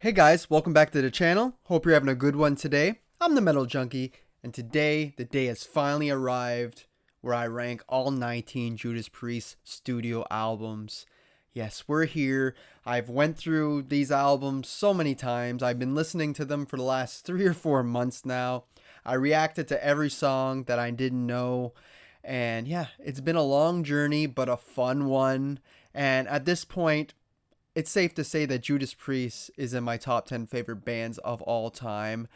Hey guys, welcome back to the channel. Hope you're having a good one today. I'm the Metal Junkie, and today the day has finally arrived where I rank all 19 Judas Priest studio albums. Yes, we're here. I've went through these albums so many times. I've been listening to them for the last 3 or 4 months now. I reacted to every song that I didn't know. And yeah, it's been a long journey, but a fun one. And at this point, it's safe to say that Judas Priest is in my top 10 favorite bands of all time.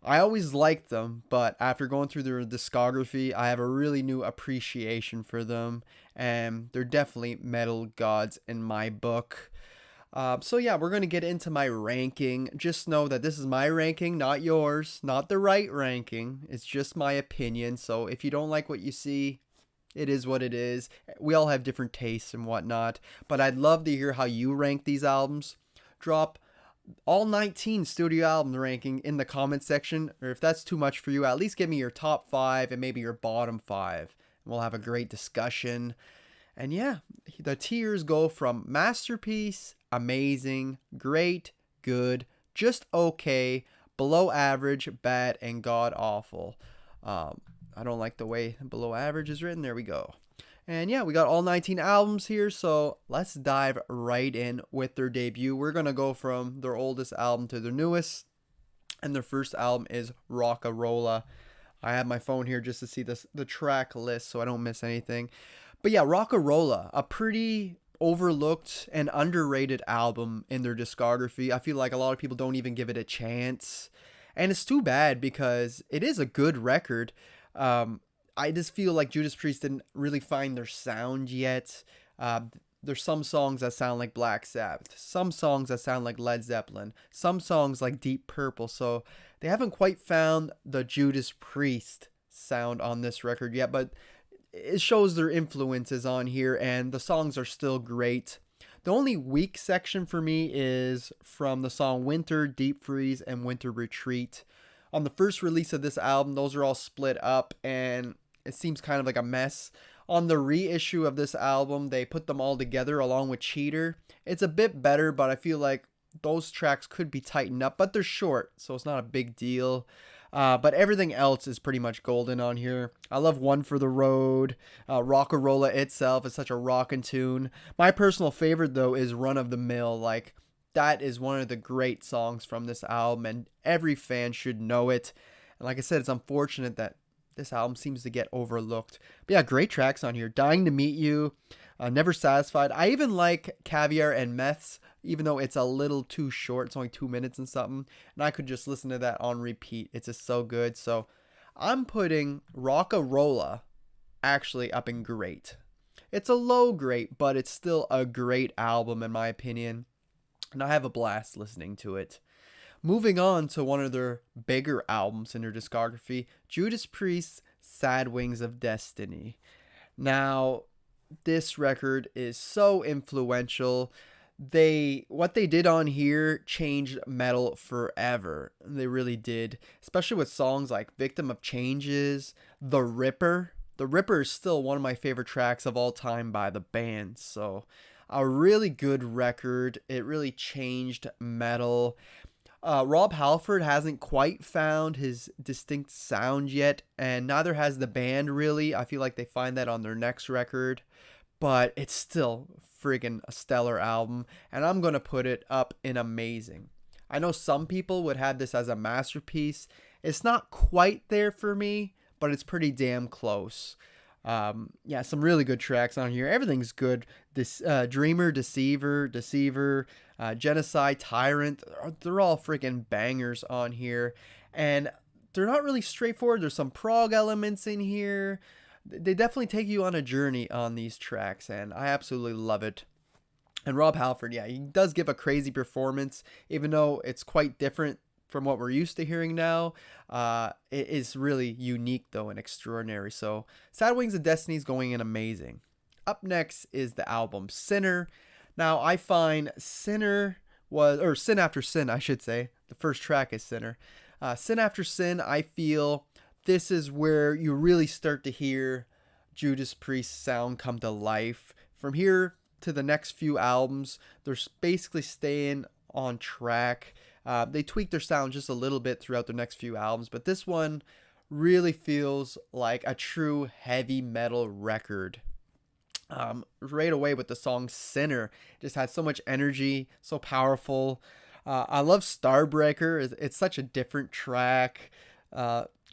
I always liked them, but after going through their discography, I have a really new appreciation for them, and they're definitely metal gods in my book. So yeah, we're going to get into my ranking. Just know that this is my ranking, not yours, not the right ranking. It's just my opinion, so if you don't like what you see, it is what it is. We all have different tastes and whatnot, but I'd love to hear how you rank these albums. Drop all 19 studio album ranking in the comment section, or if that's too much for you, at least give me your top 5 and maybe your bottom 5. We'll have a great discussion. And yeah, the tiers go from masterpiece, amazing, great, good, just okay, below average, bad, and god awful. I don't like the way below average is written. There we go. And yeah, we got all 19 albums here, so let's dive right in with their debut. We're going to go from their oldest album to their newest, and their first album is Rocka Rolla. I have my phone here just to see the track list so I don't miss anything. But yeah, Rocka Rolla, a pretty overlooked and underrated album in their discography. I feel like a lot of people don't even give it a chance, and it's too bad because it is a good record. I just feel like Judas Priest didn't really find their sound yet. There's some songs that sound like Black Sabbath, some songs that sound like Led Zeppelin, some songs like Deep Purple. So they haven't quite found the Judas Priest sound on this record yet, but it shows their influences on here, and the songs are still great. The only weak section for me is from the song Winter, Deep Freeze, and Winter Retreat. On the first release of this album, those are all split up, and it seems kind of like a mess. On the reissue of this album, they put them all together along with Cheater. It's a bit better, but I feel like those tracks could be tightened up, but they're short, so it's not a big deal. But everything else is pretty much golden on here. I love One for the Road. Rocka Rolla itself is such a rockin' tune. My personal favorite, though, is Run of the Mill. Like, that is one of the great songs from this album, and every fan should know it. And like I said, it's unfortunate that this album seems to get overlooked. But yeah, great tracks on here. Dying to Meet You, Never Satisfied. I even like Caviar and Meths, even though it's a little too short. It's only 2 minutes and something. And I could just listen to that on repeat. It's just so good. So I'm putting Rocka Rolla actually up in great. It's a low great, but it's still a great album in my opinion. And I have a blast listening to it. Moving on to one of their bigger albums in their discography, Judas Priest's Sad Wings of Destiny. Now, this record is so influential. What they did on here changed metal forever. They really did, especially with songs like Victim of Changes, The Ripper. The Ripper is still one of my favorite tracks of all time by the band. So a really good record. It really changed metal. Rob Halford hasn't quite found his distinct sound yet, and neither has the band really. I feel like they find that on their next record, but it's still friggin' a stellar album, and I'm gonna put it up in amazing. I know some people would have this as a masterpiece. It's not quite there for me, but it's pretty damn close. Yeah, some really good tracks on here. Everything's good. This Dreamer, Deceiver, Genocide, Tyrant. They're all freaking bangers on here, and they're not really straightforward. There's some prog elements in here. They definitely take you on a journey on these tracks, and I absolutely love it. And Rob Halford, yeah, he does give a crazy performance, even though it's quite different from what we're used to hearing now. It is really unique though and extraordinary. So Sad Wings of Destiny is going in amazing. Up next is the album Sinner. Now I find Sin After Sin, I should say. The first track is Sinner. Sin After Sin, I feel this is where you really start to hear Judas Priest's sound come to life. From here to the next few albums, they're basically staying on track. They tweaked their sound just a little bit throughout their next few albums, but this one really feels like a true heavy metal record. Right away with the song Sinner, just had so much energy, so powerful. I love Starbreaker. It's such a different track.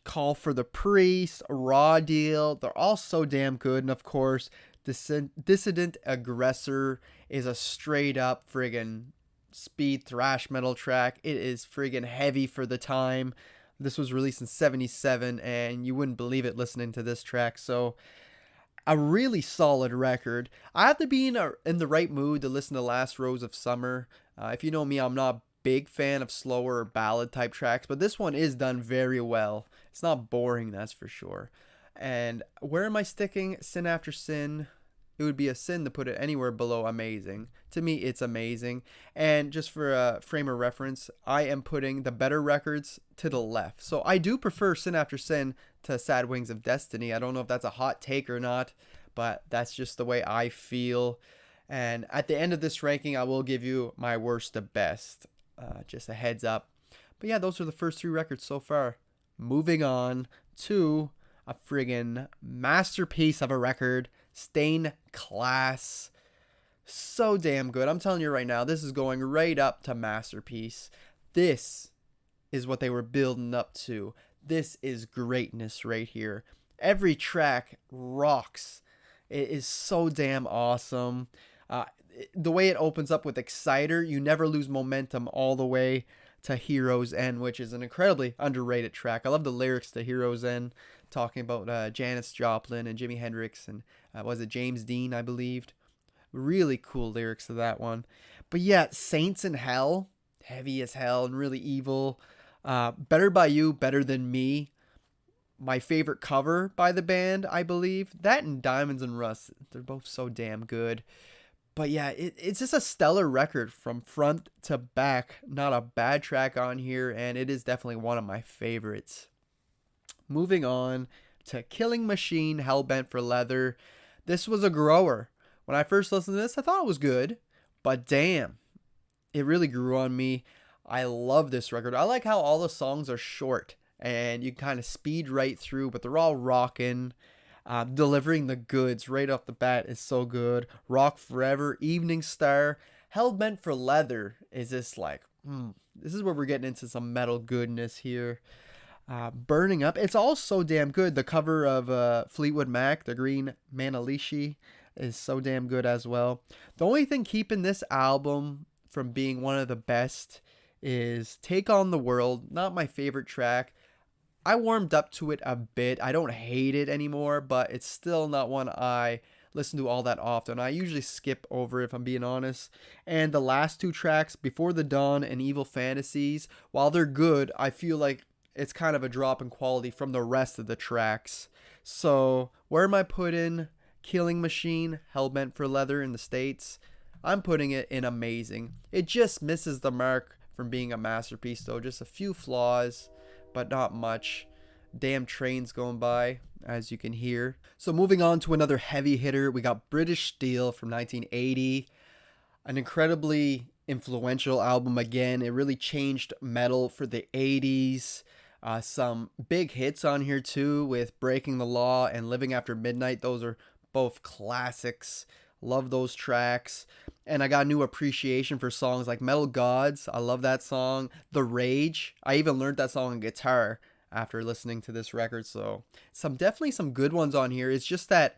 Call for the Priest, Raw Deal, they're all so damn good. And of course, Dissident Aggressor is a straight up friggin' speed thrash metal track. It is friggin' heavy for the time. This was released in 77, and you wouldn't believe it listening to this track. So a really solid record. I have to be in the right mood to listen to Last Rose of Summer. If you know me, I'm not a big fan of slower ballad type tracks, but this one is done very well. It's not boring, that's for sure. And where am I sticking Sin After Sin? It would be a sin to put it anywhere below amazing. To me, it's amazing. And just for a frame of reference, I am putting the better records to the left. So I do prefer Sin After Sin to Sad Wings of Destiny. I don't know if that's a hot take or not, but that's just the way I feel. And at the end of this ranking, I will give you my worst to best. Just a heads up. But yeah, those are the first 3 records so far. Moving on to a friggin' masterpiece of a record, Stained Class. So damn good. I'm telling you right now, this is going right up to masterpiece. This is what they were building up to. This is greatness right here. Every track rocks. It is so damn awesome. The way it opens up with Exciter, you never lose momentum all the way to Hero's End, which is an incredibly underrated track. I love the lyrics to Hero's End, talking about Janis Joplin and Jimi Hendrix and was it James Dean, I believed. Really cool lyrics to that one. But yeah, Saints in Hell, heavy as hell and really evil. Better By You, Better Than Me. My favorite cover by the band, I believe. That and Diamonds and Rust. They're both so damn good. But yeah, it's just a stellar record from front to back. Not a bad track on here, and it is definitely one of my favorites. Moving on to Killing Machine, Hellbent for Leather. This was a grower. When I first listened to this, I thought it was good, but damn, it really grew on me. I love this record. I like how all the songs are short, and you kind of speed right through, but they're all rocking. Delivering the goods right off the bat is so good. Rock Forever, Evening Star, Hellbent for Leather is just like, this is where we're getting into some metal goodness here. Burning Up, it's all so damn good. The cover of Fleetwood Mac, the Green Manalishi, is so damn good as well. The only thing keeping this album from being one of the best is Take on the World. Not my favorite track. I warmed up to it a bit. I don't hate it anymore, but it's still not one I listen to all that often. I usually skip over it, if I'm being honest. And the last 2 tracks, Before the Dawn and Evil Fantasies, while they're good, I feel like it's kind of a drop in quality from the rest of the tracks. So where am I putting Killing Machine, Hellbent for Leather in the States? I'm putting it in amazing. It just misses the mark from being a masterpiece though. Just a few flaws, but not much. Damn trains going by, as you can hear. So moving on to another heavy hitter, we got British Steel from 1980. An incredibly influential album again. It really changed metal for the 80s. Some big hits on here too with Breaking the Law and Living After Midnight. Those are both classics. Love those tracks. And I got a new appreciation for songs like Metal Gods. I love that song. The Rage. I even learned that song on guitar after listening to this record. So definitely some good ones on here. It's just that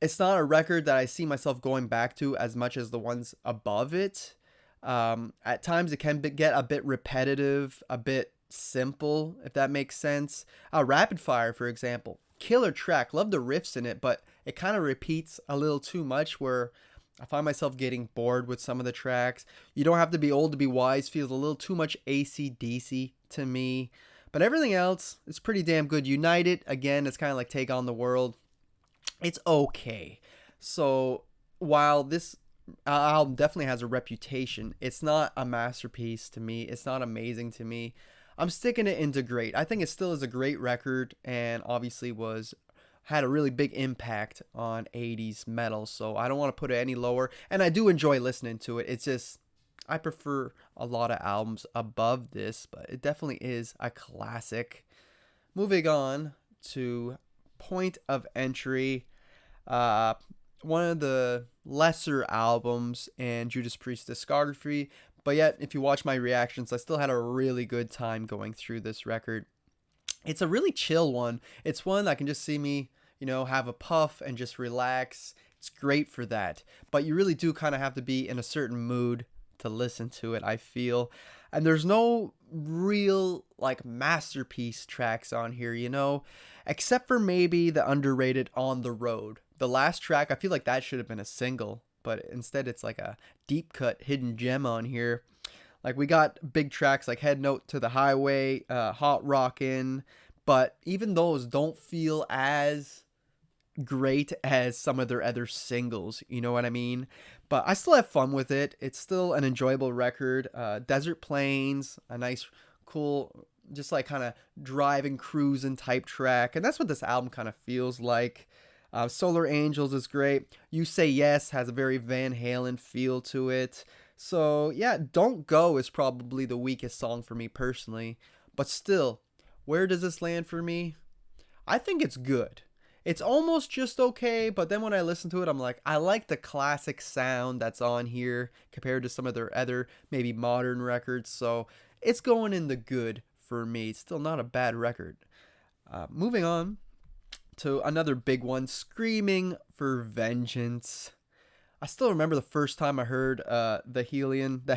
it's not a record that I see myself going back to as much as the ones above it. At times it can get a bit repetitive, a bit simple, if that makes sense. Rapid Fire, for example. Killer track. Love the riffs in it, but it kind of repeats a little too much where I find myself getting bored with some of the tracks. You Don't Have to Be Old to Be Wise feels a little too much AC/DC to me. But everything else is pretty damn good. United, again, it's kind of like Take on the World. It's okay. So while this album definitely has a reputation, it's not a masterpiece to me. It's not amazing to me. I'm sticking it into great. I think it still is a great record and obviously had a really big impact on 80s metal. So I don't want to put it any lower. And I do enjoy listening to it. It's just, I prefer a lot of albums above this, but it definitely is a classic. Moving on to Point of Entry, uh, one of the lesser albums in Judas Priest discography, but yet if you watch my reactions, I still had a really good time going through this record. It's a really chill one. It's one that can just see me, have a puff and just relax. It's great for that. But you really do kind of have to be in a certain mood to listen to it, I feel. And there's no real like masterpiece tracks on here, except for maybe the underrated On the Road. The last track, I feel like that should have been a single, but instead it's like a deep cut hidden gem on here. Like we got big tracks like Head Note to the Highway, Hot Rockin', but even those don't feel as great as some of their other singles, you know what I mean? But I still have fun with it. It's still an enjoyable record. Desert Plains, a nice, cool, just like kind of driving, cruising type track. And that's what this album kind of feels like. Solar Angels is great. You Say Yes has a very Van Halen feel to it. So yeah, Don't Go is probably the weakest song for me personally. But still, where does this land for me? I think it's good. It's almost just okay, but then when I listen to it, I'm like, I like the classic sound that's on here compared to some of their other maybe modern records. So it's going in the good for me. It's still not a bad record. Moving on to another big one, Screaming for Vengeance. I still remember the first time I heard the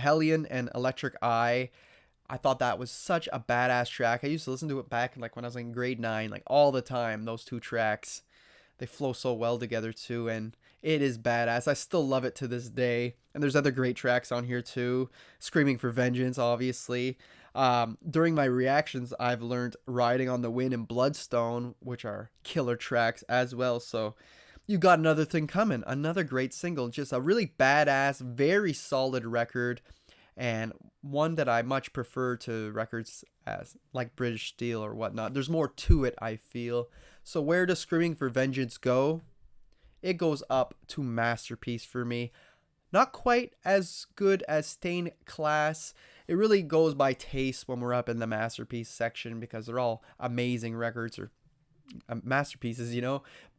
Hellion and Electric Eye. I thought that was such a badass track. I used to listen to it back like when I was in grade 9, like all the time. Those two tracks, they flow so well together too, and it is badass. I still love it to this day. And there's other great tracks on here too. Screaming for Vengeance, obviously. During my reactions, I've learned Riding on the Wind and Bloodstone, which are killer tracks as well. So you got Another Thing Coming, another great single. Just a really badass, very solid record. And one that I much prefer to records as like British Steel or whatnot. There's more to it, I feel. So where does Screaming for Vengeance go? It goes up to masterpiece for me. Not quite as good as Stained Class. It really goes by taste when we're up in the masterpiece section because they're all amazing records or masterpieces,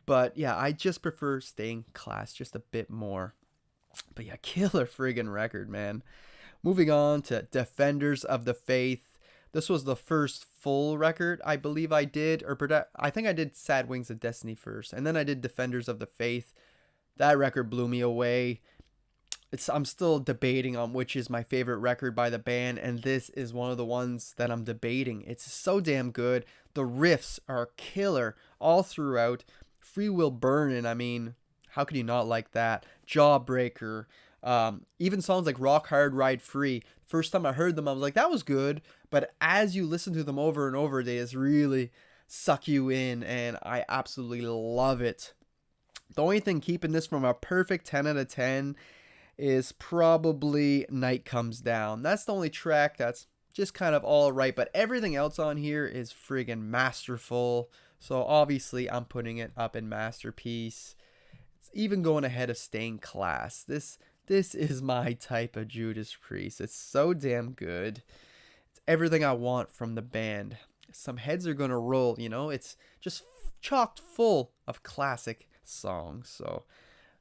But yeah, I just prefer Stained Class just a bit more. But yeah, killer friggin' record, man. Moving on to Defenders of the Faith. This was the first full record I believe I did, I think I did Sad Wings of Destiny first, and then I did Defenders of the Faith. That record blew me away. I'm still debating on which is my favorite record by the band, and this is one of the ones that I'm debating. It's so damn good. The riffs are killer all throughout. Free Will Burnin', I mean, how could you not like that? Jawbreaker. Even songs like Rock Hard Ride Free. First time I heard them, I was like, that was good. But as you listen to them over and over, they just really suck you in, and I absolutely love it. The only thing keeping this from a perfect 10 out of 10 is probably Night Comes Down. That's the only track that's just kind of all right, but everything else on here is friggin' masterful. So obviously I'm putting it up in masterpiece. It's even going ahead of Stained Class. This is my type of Judas Priest. It's so damn good. It's everything I want from the band. Some heads are gonna roll, It's just chocked full of classic songs. So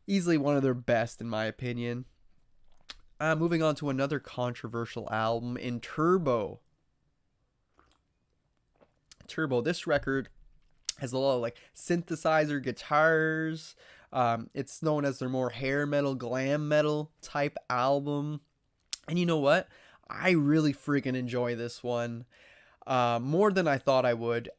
easily one of their best in my opinion. Moving on to another controversial album in Turbo. This record has a lot of like synthesizer guitars. It's known as their more hair metal, glam metal type album. And you know what? I really freaking enjoy this one. More than I thought I would.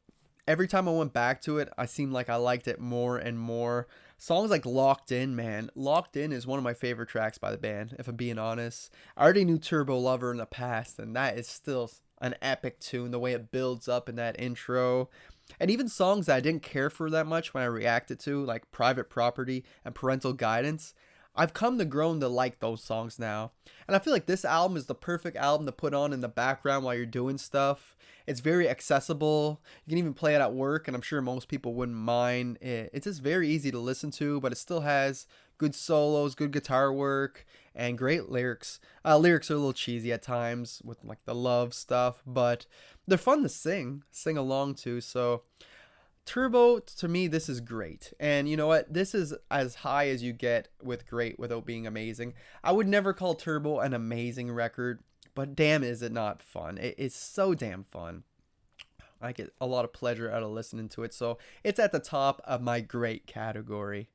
Every time I went back to it, I seemed like I liked it more and more. Songs like Locked In, man. Locked In is one of my favorite tracks by the band, if I'm being honest. I already knew Turbo Lover in the past, and that is still an epic tune, the way it builds up in that intro. And even songs that I didn't care for that much when I reacted to, like Private Property and Parental Guidance, I've come to grown to like those songs now. And I feel like this album is the perfect album to put on in the background while you're doing stuff. It's very accessible. You can even play it at work, and I'm sure most people wouldn't mind. It's just very easy to listen to, but it still has good solos, good guitar work, and great lyrics. Lyrics are a little cheesy at times with like the love stuff, but they're fun to sing along to. So Turbo, to me, this is great. And you know what? This is as high as you get with great without being amazing. I would never call Turbo an amazing record, but damn, is it not fun. It's so damn fun. I get a lot of pleasure out of listening to it. So it's at the top of my great category.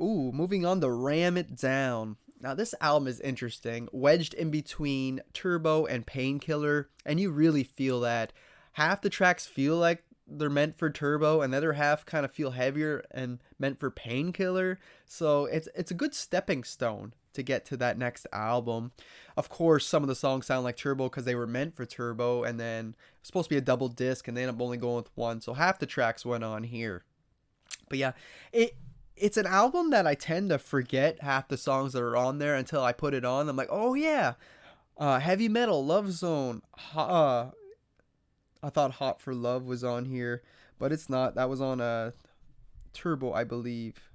Ooh, moving on to Ram It Down. Now, this album is interesting, wedged in between Turbo and Painkiller, and you really feel that. Half the tracks feel like they're meant for Turbo, and the other half kind of feel heavier and meant for Painkiller. So it's a good stepping stone to get to that next album. Of course, some of the songs sound like Turbo because they were meant for Turbo, and then it's supposed to be a double disc, and they end up only going with one. So half the tracks went on here. But yeah, it's an album that I tend to forget half the songs that are on there until I put it on. I'm like, oh yeah, Heavy Metal, Love Zone. I thought Hot for Love was on here, but it's not. That was on Turbo, I believe.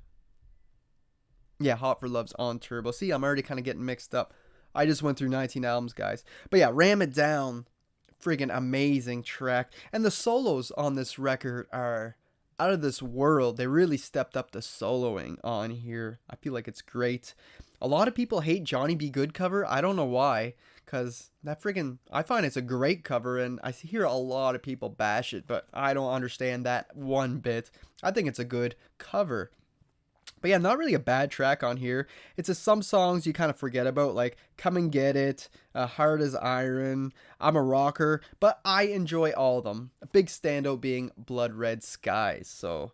Yeah, Hot for Love's on Turbo. See, I'm already kind of getting mixed up. I just went through 19 albums, guys. But yeah, Ram It Down, friggin' amazing track. And the solos on this record are out of this world. They really stepped up the soloing on here. I feel like it's great. A lot of people hate Johnny B. Good cover. I don't know why, because that friggin', I find it's a great cover, and I hear a lot of people bash it, but I don't understand that one bit. I think it's a good cover. But yeah, not really a bad track on here. It's just some songs you kind of forget about, like Come and Get It, Hard as Iron, I'm a Rocker, but I enjoy all of them. A big standout being Blood Red Skies. So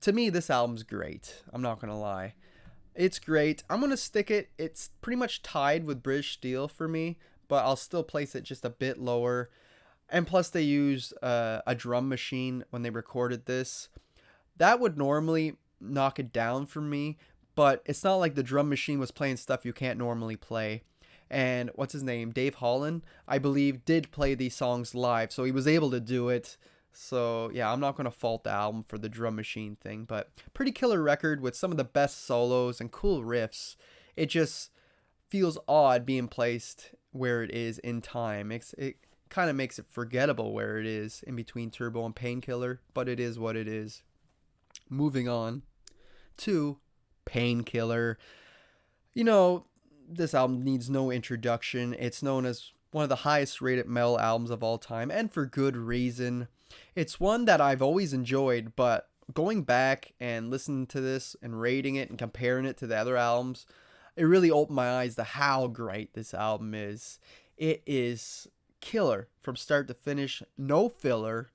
to me, this album's great. I'm not going to lie. It's great. I'm going to stick it. It's pretty much tied with British Steel for me, but I'll still place it just a bit lower. And plus, they used a drum machine when they recorded this. That would normally knock it down for me, but it's not like the drum machine was playing stuff you can't normally play. And what's his name? Dave Holland, I believe, did play these songs live, so he was able to do it. So yeah, I'm not going to fault the album for the drum machine thing, but pretty killer record with some of the best solos and cool riffs. It just feels odd being placed where it is in time. It kind of makes it forgettable where it is in between Turbo and Painkiller, but it is what it is. Moving on to Painkiller. You know, this album needs no introduction. It's known as one of the highest rated metal albums of all time, and for good reason. It's one that I've always enjoyed, but going back and listening to this and rating it and comparing it to the other albums, it really opened my eyes to how great this album is. It is killer from start to finish, no filler.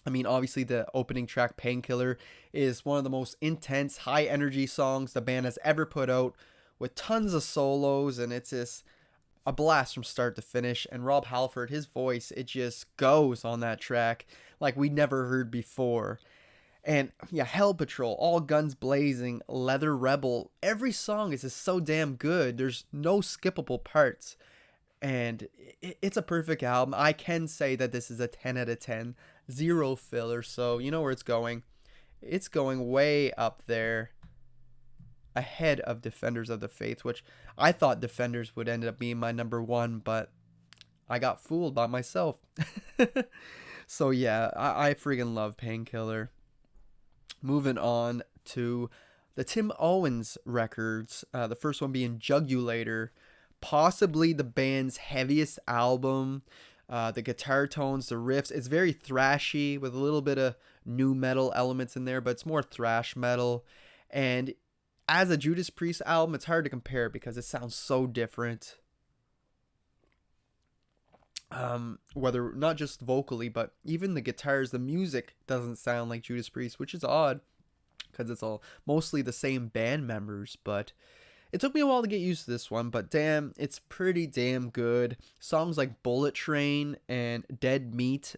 I mean, obviously the opening track, Painkiller, is one of the most intense, high energy songs the band has ever put out, with tons of solos, and it's just a blast from start to finish. And Rob Halford, his voice, it just goes on that track like we never heard before. And yeah, Hell Patrol, All Guns Blazing, Leather Rebel, every song is just so damn good. There's no skippable parts, and it's a perfect album. I can say that this is a 10 out of 10, zero filler, so you know where it's going. It's going way up there, ahead of Defenders of the Faith, which I thought Defenders would end up being my number one, but I got fooled by myself. So yeah, I freaking love Painkiller. Moving on to the Tim Owens records, the first one being Jugulator, possibly the band's heaviest album. The guitar tones, the riffs, it's very thrashy with a little bit of nu metal elements in there, but it's more thrash metal. And as a Judas Priest album, it's hard to compare because it sounds so different. Whether not just vocally, but even the guitars, the music doesn't sound like Judas Priest, which is odd because it's all mostly the same band members. But it took me a while to get used to this one, but damn, it's pretty damn good. Songs like Bullet Train and Dead Meat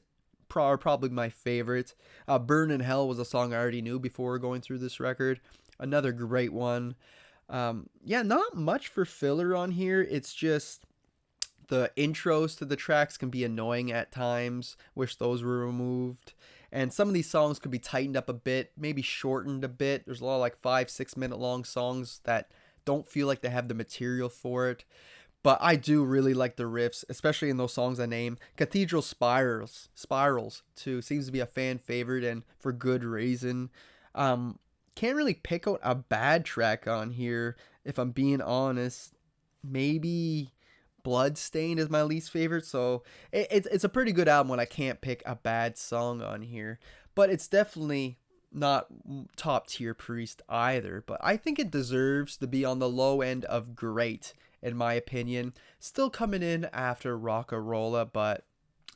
are probably my favorite. Burn in Hell was a song I already knew before going through this record. Another great one. Yeah, not much for filler on here. It's just the intros to the tracks can be annoying at times. Wish those were removed. And some of these songs could be tightened up a bit, maybe shortened a bit. There's a lot of like 5-6 minute long songs that don't feel like they have the material for it. But I do really like the riffs, especially in those songs I name. Cathedral Spirals too seems to be a fan favorite, and for good reason. Um, can't really pick out a bad track on here if I'm being honest. Maybe Bloodstained is my least favorite, so it's a pretty good album when I can't pick a bad song on here. But it's definitely not top tier Priest either. But I think it deserves to be on the low end of great, in my opinion. Still coming in after Rocka Rolla, but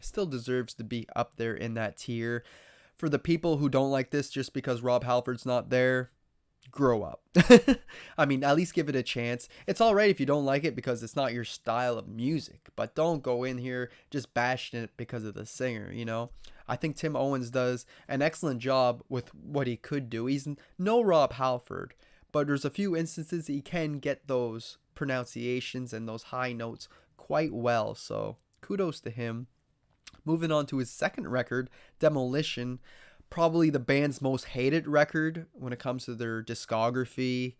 still deserves to be up there in that tier. For the people who don't like this just because Rob Halford's not there, grow up. I mean, at least give it a chance. It's alright if you don't like it because it's not your style of music, but don't go in here just bashing it because of the singer, you know? I think Tim Owens does an excellent job with what he could do. He's no Rob Halford, but there's a few instances he can get those pronunciations and those high notes quite well, so kudos to him. Moving on to his second record, Demolition, probably the band's most hated record when it comes to their discography.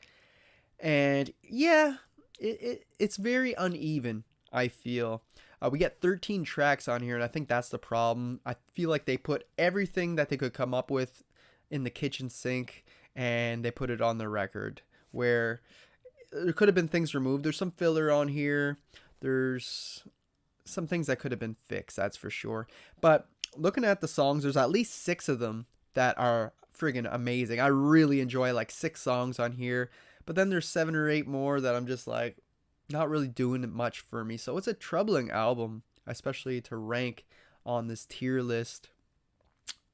And yeah, it's very uneven, I feel. We get 13 tracks on here, and I think that's the problem. I feel like they put everything that they could come up with in the kitchen sink, and they put it on the record, where there could have been things removed. There's some filler on here. There's some things that could have been fixed, that's for sure. But looking at the songs, there's at least 6 of them that are friggin' amazing. I really enjoy like 6 songs on here. But then there's 7 or 8 more that I'm just like not really doing much for me. So it's a troubling album, especially to rank on this tier list.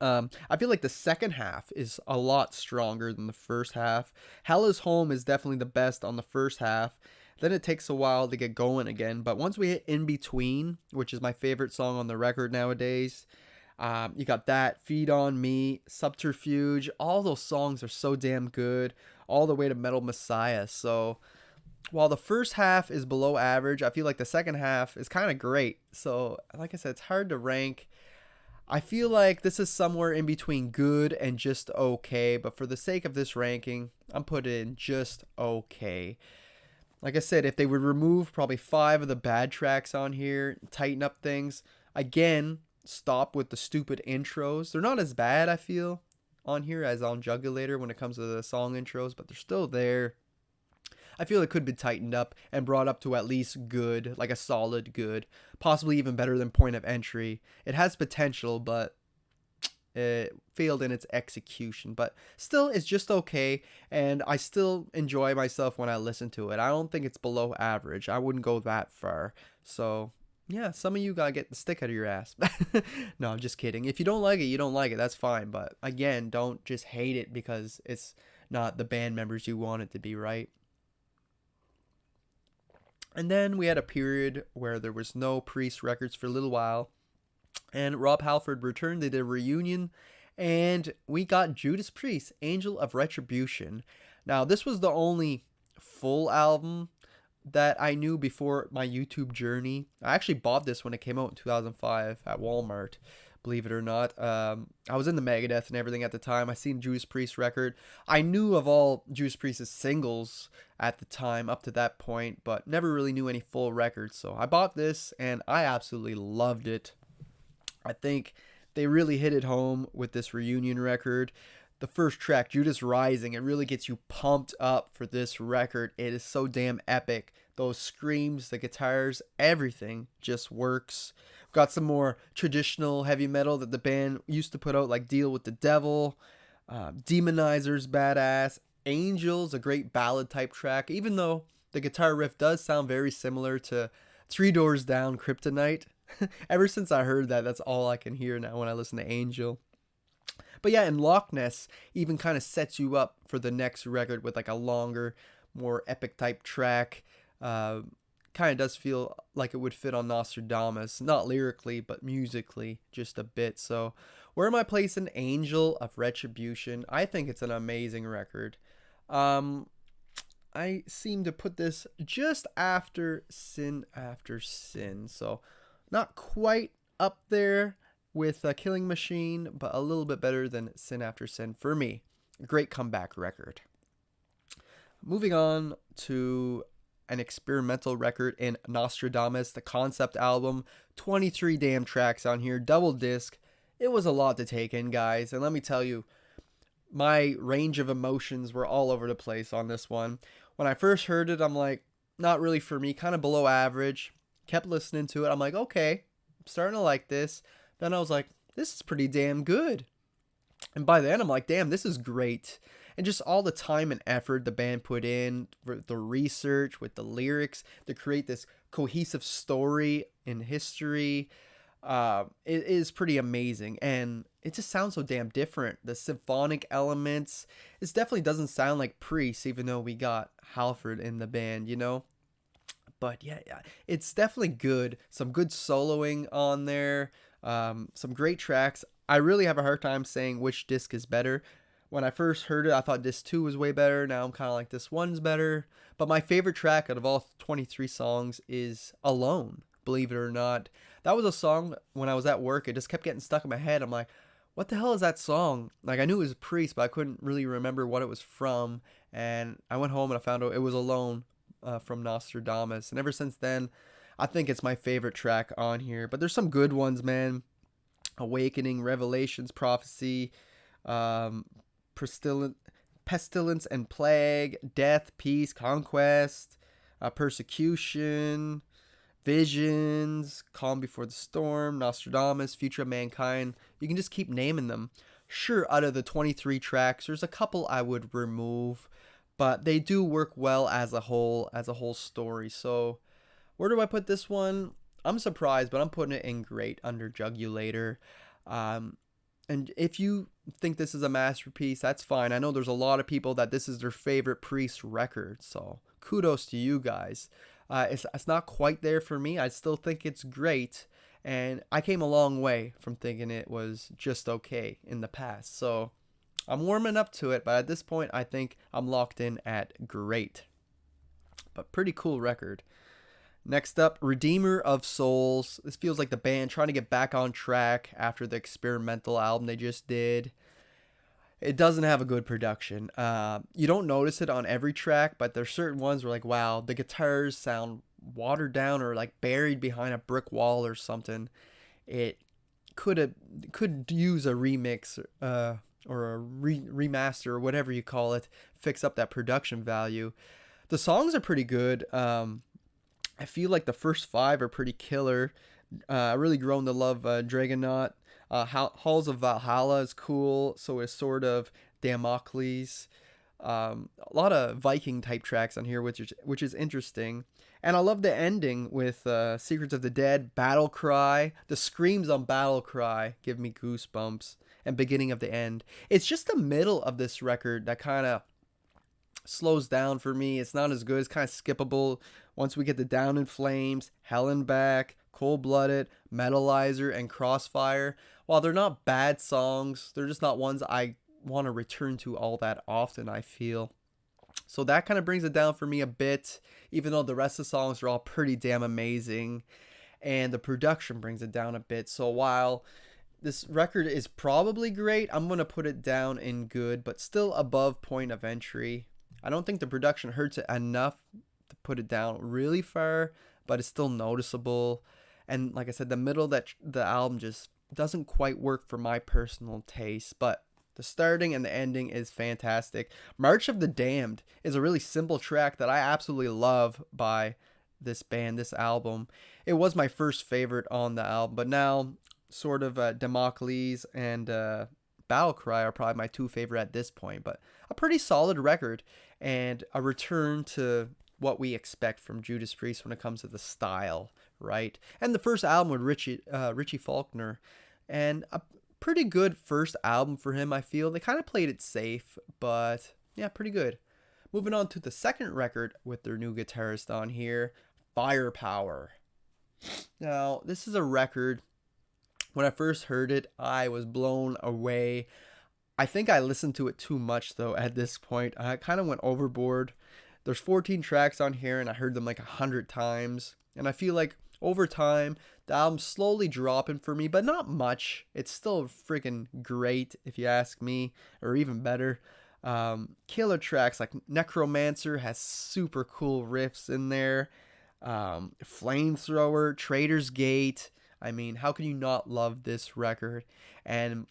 I feel like the second half is a lot stronger than the first half. Hell is Home is definitely the best on the first half. Then it takes a while to get going again. But once we hit In Between, which is my favorite song on the record nowadays, you got that, Feed on Me, Subterfuge. All those songs are so damn good, all the way to Metal Messiah. So while the first half is below average, I feel like the second half is kind of great. So like I said, it's hard to rank. I feel like this is somewhere in between good and just okay, but for the sake of this ranking, I'm putting in just okay. Like I said, if they would remove probably 5 of the bad tracks on here, tighten up things, again, stop with the stupid intros. They're not as bad, I feel, on here as on Jugulator when it comes to the song intros, but they're still there. I feel it could be tightened up and brought up to at least good, like a solid good, possibly even better than Point of Entry. It has potential, but it failed in its execution. But still, it's just okay, and I still enjoy myself when I listen to it. I don't think it's below average. I wouldn't go that far. So yeah, some of you gotta get the stick out of your ass. No, I'm just kidding. If you don't like it, you don't like it. That's fine. But again, don't just hate it because it's not the band members you want it to be, right? And then we had a period where there was no Priest records for a little while. And Rob Halford returned. They did a reunion. And we got Judas Priest, Angel of Retribution. Now, this was the only full album that I knew before my YouTube journey. I actually bought this when it came out in 2005 at Walmart, believe it or not. I was in the Megadeth and everything at the time. I seen Judas Priest record. I knew of all Judas Priest's singles at the time up to that point, but never really knew any full records. So I bought this and I absolutely loved it. I think they really hit it home with this reunion record. The first track, Judas Rising, it really gets you pumped up for this record. It is so damn epic. Those screams, the guitars, everything just works. We've got some more traditional heavy metal that the band used to put out, like Deal with the Devil, Demonizer's badass, Angels, a great ballad type track, even though the guitar riff does sound very similar to Three Doors Down, Kryptonite. Ever since I heard that, that's all I can hear now when I listen to Angel. But yeah, and Loch Ness even kind of sets you up for the next record with like a longer, more epic type track. Kind of does feel like it would fit on Nostradamus, not lyrically, but musically just a bit. So where am I placing Angel of Retribution? I think it's an amazing record. I seem to put this just after Sin After Sin. So not quite up there with Killing Machine, but a little bit better than Sin After Sin for me. Great comeback record. Moving on to an experimental record in Nostradamus, the concept album. 23 damn tracks on here, double disc. It was a lot to take in, guys. And let me tell you, my range of emotions were all over the place on this one. When I first heard it, I'm like, not really for me, kind of below average. Kept listening to it. I'm like, okay, I'm starting to like this. Then I was like, this is pretty damn good. And by then, I'm like, damn, this is great. And just all the time and effort the band put in, the research with the lyrics to create this cohesive story in history, it is pretty amazing. And it just sounds so damn different. The symphonic elements, it definitely doesn't sound like Priest, even though we got Halford in the band, you know? But yeah, it's definitely good. Some good soloing on there. Some great tracks. I really have a hard time saying which disc is better. When I first heard it, I thought disc 2 was way better. Now I'm kind of like, this one's better. But my favorite track out of all 23 songs is Alone, believe it or not. That was a song when I was at work. It just kept getting stuck in my head. I'm like, what the hell is that song? Like, I knew it was Priest, but I couldn't really remember what it was from. And I went home and I found out it was Alone from Nostradamus. And ever since then, I think it's my favorite track on here. But there's some good ones, man. Awakening, Revelations, Prophecy, Pestilence and Plague, Death, Peace, Conquest, Persecution, Visions, Calm Before the Storm, Nostradamus, Future of Mankind. You can just keep naming them. Sure, out of the 23 tracks, there's a couple I would remove, but they do work well as a whole story. So where do I put this one? I'm surprised, but I'm putting it in great under Jugulator. And if you think this is a masterpiece, that's fine. I know there's a lot of people that this is their favorite Priest record, so kudos to you guys. It's not quite there for me. I still think it's great, and I came a long way from thinking it was just okay in the past. So I'm warming up to it, but at this point, I think I'm locked in at great. But pretty cool record. Next up, Redeemer of Souls. This feels like the band trying to get back on track after the experimental album they just did. It doesn't have a good production. You don't notice it on every track, but there's certain ones where like, wow, the guitars sound watered down or like buried behind a brick wall or something. It could use a remix or a remaster or whatever you call it, fix up that production value. The songs are pretty good. I feel like the first 5 are pretty killer. I really grown to love Dragonaut. Halls of Valhalla is cool. So is sort of Damocles. A lot of Viking type tracks on here, which is interesting. And I love the ending with Secrets of the Dead, Battle Cry. The screams on Battle Cry give me goosebumps. And beginning of the end. It's just the middle of this record that kind of slows down for me. It's not as good. It's kind of skippable. Once we get the Down in Flames, Hell and Back, Cold Blooded, Metalizer, and Crossfire, while they're not bad songs, they're just not ones I want to return to all that often, I feel. So that kind of brings it down for me a bit, even though the rest of the songs are all pretty damn amazing. And the production brings it down a bit. So while this record is probably great, I'm going to put it down in good, but still above point of entry. I don't think the production hurts it enough to put it down really far, but it's still noticeable. And like I said, the middle that the album just doesn't quite work for my personal taste, but the starting and the ending is fantastic. March of the Damned is a really simple track that I absolutely love by this band, this album. It was my first favorite on the album, but now sort of Damocles and Battle Cry are probably my 2 favorite at this point, but a pretty solid record and a return to what we expect from Judas Priest when it comes to the style, right? And the first album with Richie Faulkner, and a pretty good first album for him, I feel. They kind of played it safe, but yeah, pretty good. Moving on to the second record with their new guitarist on here, Firepower. Now, this is a record. When I first heard it, I was blown away. I think I listened to it too much, though, at this point. I kind of went overboard. There's 14 tracks on here, and I heard them like 100 times. And I feel like over time, the album's slowly dropping for me, but not much. It's still freaking great, if you ask me, or even better. Killer tracks like Necromancer has super cool riffs in there. Flamethrower, Trader's Gate. I mean, how can you not love this record? And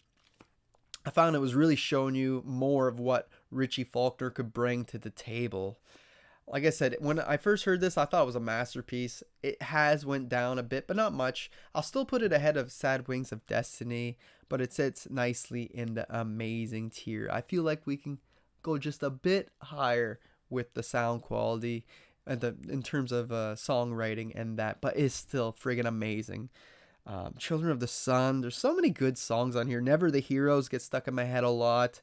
I found it was really showing you more of what Richie Faulkner could bring to the table. Like I said, when I first heard this, I thought it was a masterpiece. It has went down a bit, but not much. I'll still put it ahead of Sad Wings of Destiny, but it sits nicely in the amazing tier. I feel like we can go just a bit higher with the sound quality and in terms of songwriting and that, but it's still friggin' amazing. Children of the Sun, there's so many good songs on here. Never the Heroes get stuck in my head a lot,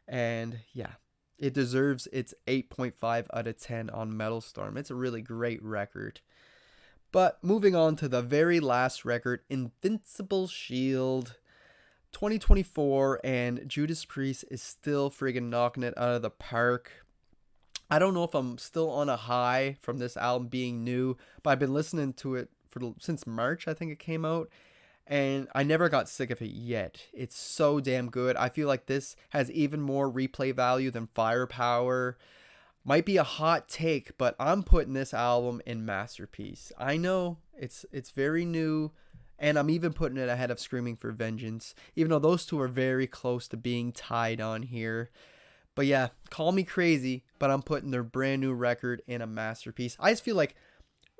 and yeah, it deserves its 8.5 out of 10 on Metal Storm. It's a really great record. But moving on to the very last record, Invincible Shield, 2024, and Judas Priest is still friggin' knocking it out of the park. I don't know if I'm still on a high from this album being new, but I've been listening to it since March, I think it came out, and I never got sick of it yet. It's so damn good. I feel like this has even more replay value than Firepower. Might be a hot take, but I'm putting this album in masterpiece. I know it's very new, and I'm even putting it ahead of Screaming for Vengeance, even though those two are very close to being tied on here. But yeah, call me crazy, but I'm putting their brand new record in a masterpiece. I just feel like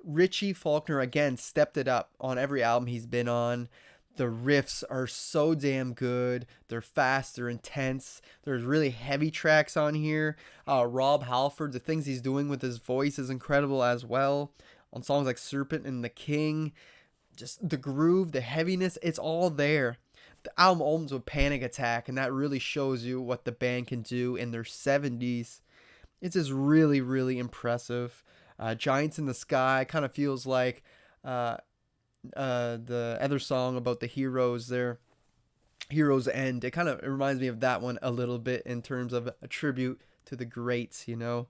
Richie Faulkner again stepped it up on every album he's been on. The riffs are so damn good. They're fast, they're intense. There's really heavy tracks on here. Rob Halford, the things he's doing with his voice is incredible as well. On songs like Serpent and The King, just the groove, the heaviness, it's all there. The album opens with Panic Attack, and that really shows you what the band can do in their 70s. It's just really, really impressive. Giants in the Sky kind of feels like the other song about the heroes there, Heroes End. It kind of reminds me of that one a little bit in terms of a tribute to the greats, you know.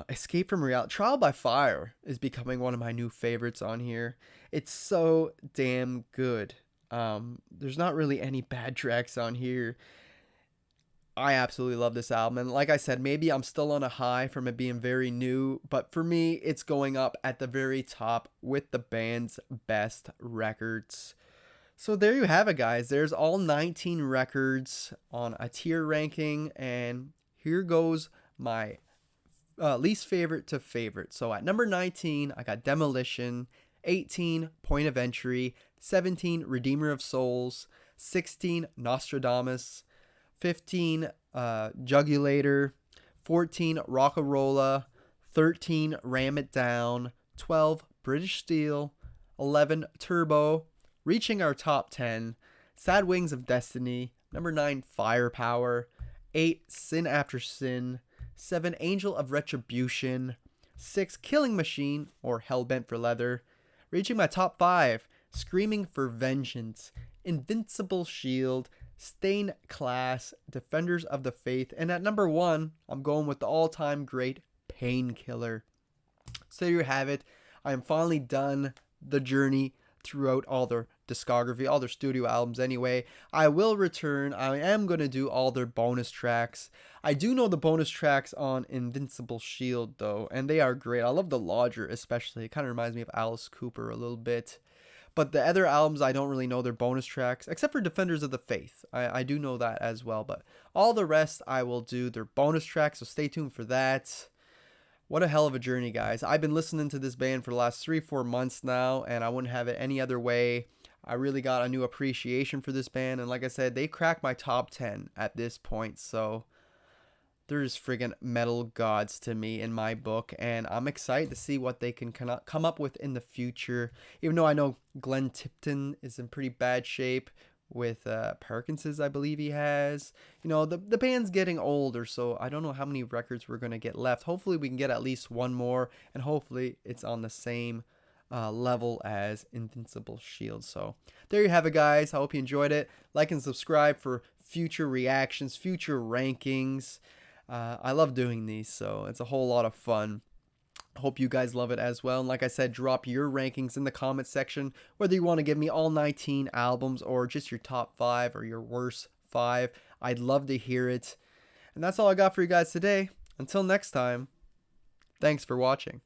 Escape from Reality. Trial by Fire is becoming one of my new favorites on here. It's so damn good. There's not really any bad tracks on here. I absolutely love this album, and like I said, maybe I'm still on a high from it being very new, but for me, it's going up at the very top with the band's best records. So there you have it, guys. There's all 19 records on a tier ranking, and here goes my least favorite to favorite. So at number 19, I got Demolition, 18, Point of Entry, 17, Redeemer of Souls, 16, Nostradamus, 15, Jugulator, 14, Rocka Rolla, 13, Ram It Down, 12, British Steel, 11, Turbo, reaching our top 10, Sad Wings of Destiny, number 9, Firepower, 8, Sin After Sin, 7, Angel of Retribution, 6, Killing Machine, or Hellbent for Leather, reaching my top 5, Screaming for Vengeance, Invincible Shield, Stained Class, Defenders of the Faith, and at number 1, I'm going with the all-time great Painkiller. So there you have it. I am finally done the journey throughout all their discography, all their studio albums anyway. I will return. I am going to do all their bonus tracks. I do know the bonus tracks on Invincible Shield, though, and they are great. I love the Lodger especially. It kind of reminds me of Alice Cooper a little bit. But the other albums, I don't really know their bonus tracks, except for Defenders of the Faith. I do know that as well. But all the rest, I will do their bonus tracks, so stay tuned for that. What a hell of a journey, guys. I've been listening to this band for the last 3-4 months now, and I wouldn't have it any other way. I really got a new appreciation for this band, and like I said, they cracked my top 10 at this point, so they're just friggin' metal gods to me in my book, and I'm excited to see what they can come up with in the future. Even though I know Glenn Tipton is in pretty bad shape with Parkinson's, I believe he has. You know, the band's getting older, so I don't know how many records we're going to get left. Hopefully we can get at least one more, and hopefully it's on the same level as Invincible Shield. So there you have it, guys. I hope you enjoyed it. Like and subscribe for future reactions, future rankings. I love doing these, so it's a whole lot of fun. Hope you guys love it as well. And like I said, drop your rankings in the comment section, whether you want to give me all 19 albums or just your top 5 or your worst 5. I'd love to hear it. And that's all I got for you guys today. Until next time, thanks for watching.